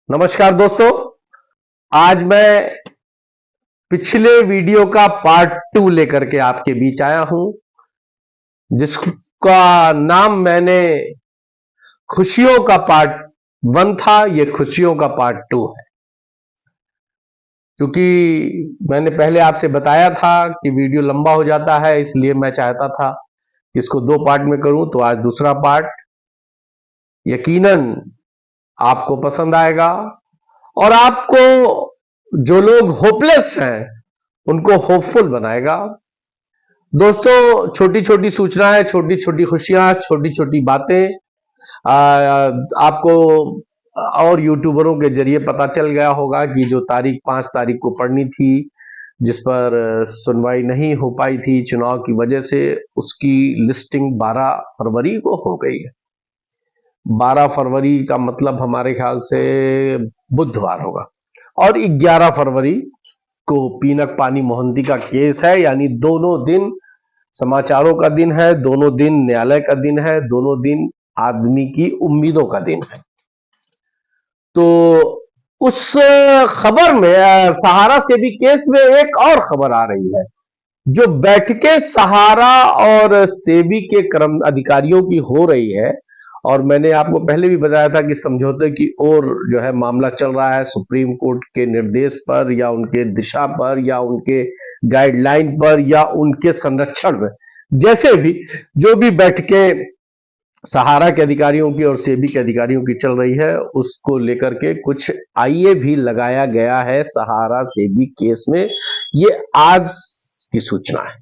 नमस्कार दोस्तों, आज मैं पिछले वीडियो का पार्ट 2 लेकर के आपके बीच आया हूं, जिसका नाम मैंने खुशियों का पार्ट 1 था। यह खुशियों का पार्ट 2 है, क्योंकि मैंने पहले आपसे बताया था कि वीडियो लंबा हो जाता है, इसलिए मैं चाहता था कि इसको 2 पार्ट में करूं। तो आज दूसरा पार्ट यकीनन आपको पसंद आएगा और आपको, जो लोग होपलेस हैं, उनको होपफुल बनाएगा। दोस्तों, छोटी छोटी सूचनाएं, छोटी छोटी खुशियां, छोटी छोटी बातें आपको और यूट्यूबरों के जरिए पता चल गया होगा कि जो तारीख 5 तारीख को पड़नी थी, जिस पर सुनवाई नहीं हो पाई थी चुनाव की वजह से, उसकी लिस्टिंग 12 फरवरी को हो गई है। 12 फरवरी का मतलब हमारे ख्याल से बुधवार होगा, और 11 फरवरी को पीनक पानी मोहंती का केस है। यानी दोनों दिन समाचारों का दिन है, दोनों दिन न्यायालय का दिन है, दोनों दिन आदमी की उम्मीदों का दिन है। तो उस खबर में, सहारा सेबी केस में एक और खबर आ रही है, जो बैठकें सहारा और सेबी के कर्म अधिकारियों की हो रही है। और मैंने आपको पहले भी बताया था कि समझौते की ओर जो है मामला चल रहा है, सुप्रीम कोर्ट के निर्देश पर या उनके दिशा पर या उनके गाइडलाइन पर या उनके संरक्षण में। जैसे भी जो भी बैठकें सहारा के अधिकारियों की और सेबी के अधिकारियों की चल रही है, उसको लेकर के कुछ आईए भी लगाया गया है सहारा सेबी केस में। ये आज की सूचना है,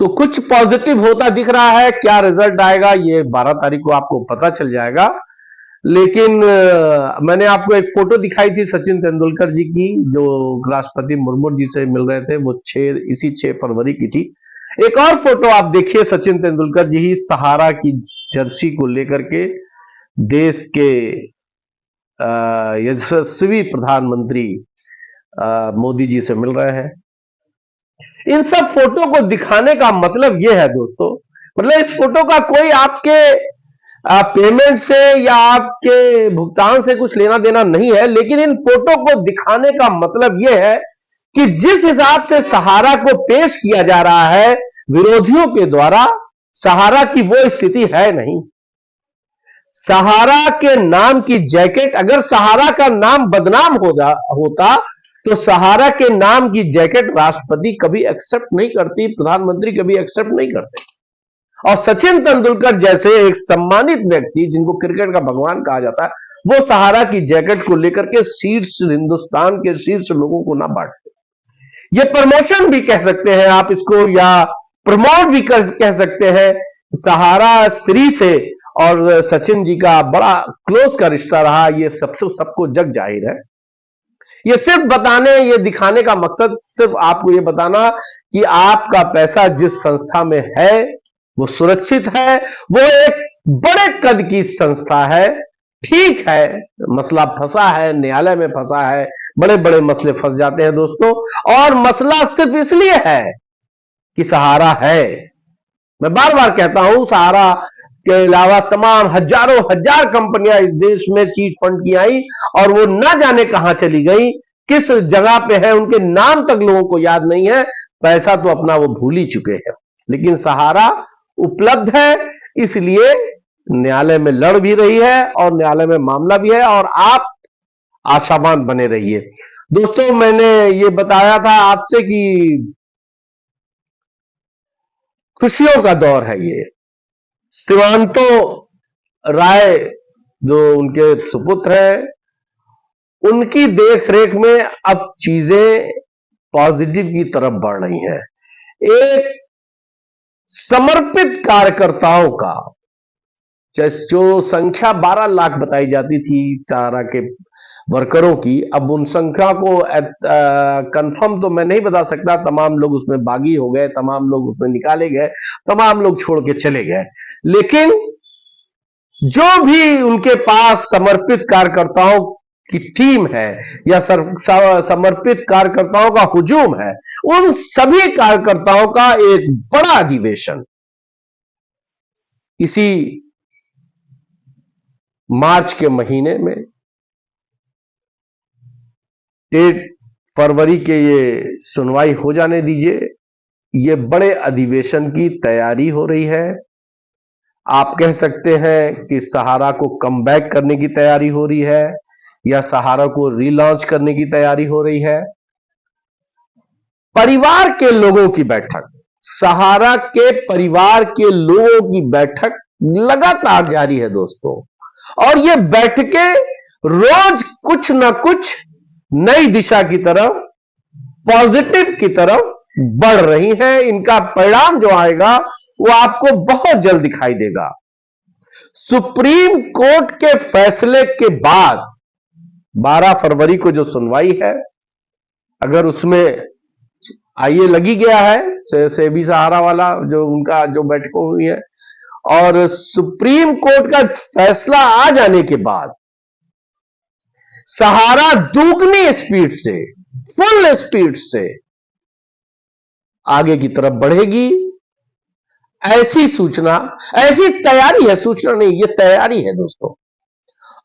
तो कुछ पॉजिटिव होता दिख रहा है। क्या रिजल्ट आएगा ये 12 तारीख को आपको पता चल जाएगा। लेकिन मैंने आपको एक फोटो दिखाई थी सचिन तेंदुलकर जी की, जो राष्ट्रपति मुर्मू जी से मिल रहे थे, वो इसी 6 फरवरी की थी। एक और फोटो आप देखिए, सचिन तेंदुलकर जी ही सहारा की जर्सी को लेकर के देश के यशस्वी प्रधानमंत्री मोदी जी से मिल रहे हैं। इन सब फोटो को दिखाने का मतलब यह है दोस्तों, मतलब इस फोटो का कोई आपके पेमेंट से या आपके भुगतान से कुछ लेना देना नहीं है, लेकिन इन फोटो को दिखाने का मतलब यह है कि जिस हिसाब से सहारा को पेश किया जा रहा है विरोधियों के द्वारा, सहारा की वो स्थिति है नहीं। सहारा के नाम की जैकेट, अगर सहारा का नाम बदनाम होता तो सहारा के नाम की जैकेट राष्ट्रपति कभी एक्सेप्ट नहीं करती, प्रधानमंत्री कभी एक्सेप्ट नहीं करते। और सचिन तेंदुलकर जैसे एक सम्मानित व्यक्ति, जिनको क्रिकेट का भगवान कहा जाता है, वो सहारा की जैकेट को लेकर के शीर्ष, हिंदुस्तान के शीर्ष लोगों को ना बांटते। ये प्रमोशन भी कह सकते हैं आप इसको, या प्रमोट भी कह सकते हैं। सहारा श्री से और सचिन जी का बड़ा क्लोज का रिश्ता रहा, ये सबको जग जाहिर है। ये सिर्फ बताने, ये दिखाने का मकसद सिर्फ आपको ये बताना कि आपका पैसा जिस संस्था में है वो सुरक्षित है, वो एक बड़े कद की संस्था है। ठीक है, मसला फंसा है, न्यायालय में फंसा है, बड़े बड़े मसले फंस जाते हैं दोस्तों, और मसला सिर्फ इसलिए है कि सहारा है। मैं बार बार कहता हूं, सहारा के अलावा तमाम हजारों हजार कंपनियां इस देश में चीट फंड की आई, और वो ना जाने कहां चली गई, किस जगह पे है, उनके नाम तक लोगों को याद नहीं है। पैसा तो अपना वो भूल ही चुके हैं, लेकिन सहारा उपलब्ध है, इसलिए न्यायालय में लड़ भी रही है और न्यायालय में मामला भी है, और आप आशावान बने रहिए। दोस्तों, मैंने ये बताया था आपसे कि खुशियों का दौर है ये। शिवांतो राय जो उनके सुपुत्र हैं, उनकी देखरेख में अब चीजें पॉजिटिव की तरफ बढ़ रही हैं। एक समर्पित कार्यकर्ताओं का, जो संख्या 12 लाख बताई जाती थी सहारा के वर्करों की, अब उन संख्या को कंफर्म तो मैं नहीं बता सकता। तमाम लोग उसमें बागी हो गए, तमाम लोग उसमें निकाले गए, तमाम लोग छोड़ के चले गए, लेकिन जो भी उनके पास समर्पित कार्यकर्ताओं की टीम है या समर्पित कार्यकर्ताओं का हुजूम है, उन सभी कार्यकर्ताओं का एक बड़ा अधिवेशन इसी मार्च के महीने में 8 फरवरी के ये सुनवाई हो जाने दीजिए। ये बड़े अधिवेशन की तैयारी हो रही है। आप कह सकते हैं कि सहारा को कमबैक करने की तैयारी हो रही है या सहारा को रीलॉन्च करने की तैयारी हो रही है। परिवार के लोगों की बैठक, सहारा के परिवार के लोगों की बैठक लगातार जारी है दोस्तों, और ये बैठकें रोज कुछ ना कुछ नई दिशा की तरफ, पॉजिटिव की तरफ बढ़ रही हैं। इनका परिणाम जो आएगा वो आपको बहुत जल्द दिखाई देगा। सुप्रीम कोर्ट के फैसले के बाद 12 फरवरी को जो सुनवाई है, अगर उसमें आइए लगी गया है सेबी सहारा वाला जो उनका जो बैठकों हुई है, और सुप्रीम कोर्ट का फैसला आ जाने के बाद सहारा दुगनी स्पीड से, फुल स्पीड से आगे की तरफ बढ़ेगी। ऐसी सूचना, ऐसी तैयारी है, सूचना नहीं, ये तैयारी है दोस्तों।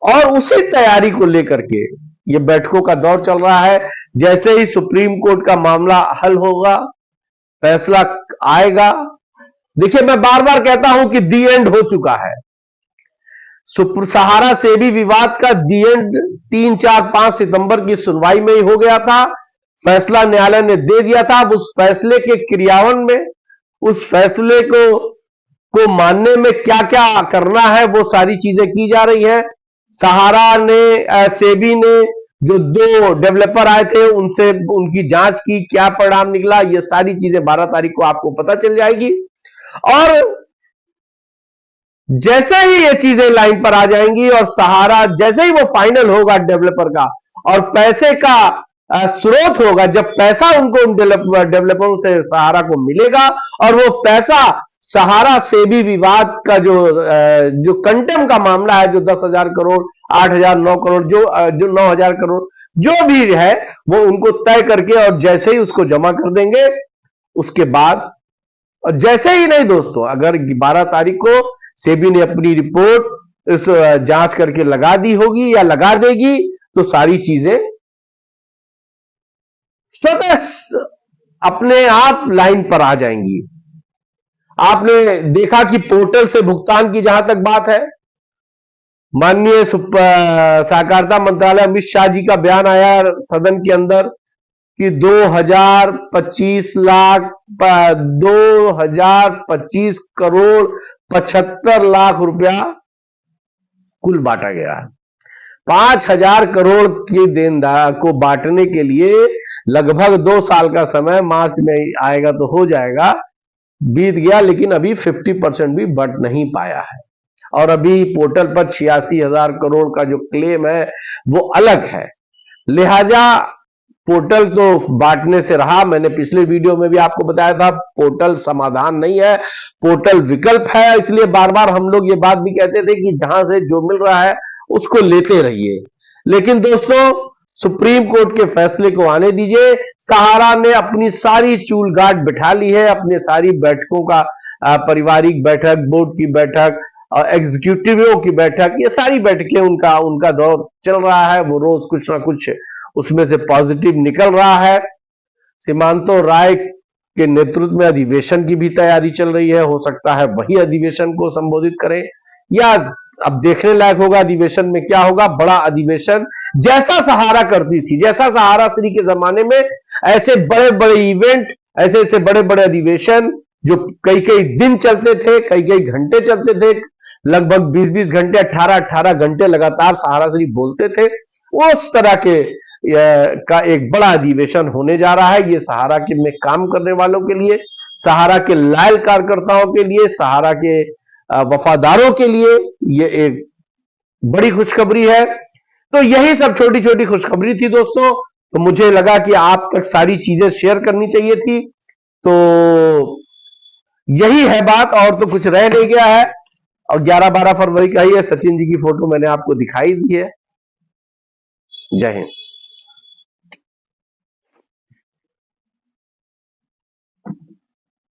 और उसी तैयारी को लेकर के ये बैठकों का दौर चल रहा है। जैसे ही सुप्रीम कोर्ट का मामला हल होगा, फैसला आएगा। देखिए, मैं बार बार कहता हूं कि दी एंड हो चुका है। सहारा सेबी विवाद का दी एंड 3, 4, 5 सितंबर की सुनवाई में ही हो गया था। फैसला न्यायालय ने दे दिया था। अब उस फैसले के क्रियान्वयन में, उस फैसले को मानने में क्या क्या करना है, वो सारी चीजें की जा रही है। सहारा ने, सेबी ने जो 2 डेवलपर आए थे उनसे उनकी जांच की, क्या परिणाम निकला, ये सारी चीजें 12 तारीख को आपको पता चल जाएगी। और जैसे ही ये चीजें लाइन पर आ जाएंगी और सहारा जैसे ही वो फाइनल होगा डेवलपर का और पैसे का स्रोत होगा, जब पैसा उनको उन डेवलपरों से सहारा को मिलेगा और वो पैसा सहारा सेबी विवाद का जो कंटेम का मामला है, जो 10,000 करोड़, 8,000, 9 करोड़, जो 9,000 करोड़ जो भी है, वो उनको तय करके और जैसे ही उसको जमा कर देंगे, उसके बाद, और जैसे ही नहीं दोस्तों, अगर 12 तारीख को सेबी ने अपनी रिपोर्ट इस जांच करके लगा दी होगी या लगा देगी, तो सारी चीजें स्वतः अपने आप लाइन पर आ जाएंगी। आपने देखा कि पोर्टल से भुगतान की जहां तक बात है, माननीय सहकारिता मंत्रालय अमित शाह जी का बयान आया सदन के अंदर कि 2025 करोड़ 75 लाख रुपया कुल बांटा गया है। 5,000 करोड़ की देनदार को बांटने के लिए लगभग 2 साल का समय, मार्च में आएगा तो हो जाएगा, बीत गया, लेकिन अभी 50% भी बढ़ नहीं पाया है। और अभी पोर्टल पर 86,000 करोड़ का जो क्लेम है वो अलग है। लिहाजा पोर्टल तो बांटने से रहा। मैंने पिछले वीडियो में भी आपको बताया था, पोर्टल समाधान नहीं है, पोर्टल विकल्प है। इसलिए बार बार हम लोग ये बात भी कहते थे कि जहां से जो मिल रहा है उसको लेते रहिए। लेकिन दोस्तों, सुप्रीम कोर्ट के फैसले को आने दीजिए। सहारा ने अपनी सारी चूल गाट बिठा ली है, अपने सारी बैठकों का, पारिवारिक बैठक, बोर्ड की बैठक, एग्जीक्यूटिवों की बैठक, ये सारी बैठकें उनका दौर चल रहा है। वो रोज कुछ ना कुछ उसमें से पॉजिटिव निकल रहा है। सीमांतो राय के नेतृत्व में अधिवेशन की भी तैयारी चल रही है। हो सकता है वही अधिवेशन को संबोधित करें, या अब देखने लायक होगा अधिवेशन में क्या होगा। बड़ा अधिवेशन जैसा सहारा करती थी, जैसा सहारा श्री के जमाने में, ऐसे बड़े बड़े इवेंट, ऐसे बड़े बड़े अधिवेशन जो कई कई दिन चलते थे, कई कई घंटे चलते थे, लगभग 20-20 घंटे, 18-18 घंटे लगातार सहारा श्री बोलते थे, उस तरह के का एक बड़ा अधिवेशन होने जा रहा है। ये सहारा के में काम करने वालों के लिए, सहारा के लॉयल कार्यकर्ताओं के लिए, सहारा के वफादारों के लिए ये एक बड़ी खुशखबरी है। तो यही सब छोटी छोटी खुशखबरी थी दोस्तों। तो मुझे लगा कि आप तक सारी चीजें शेयर करनी चाहिए थी। तो यही है बात, और तो कुछ रह नहीं गया है। और 11-12 फरवरी का ही है। सचिन जी की फोटो मैंने आपको दिखाई दी है। जय हिंद।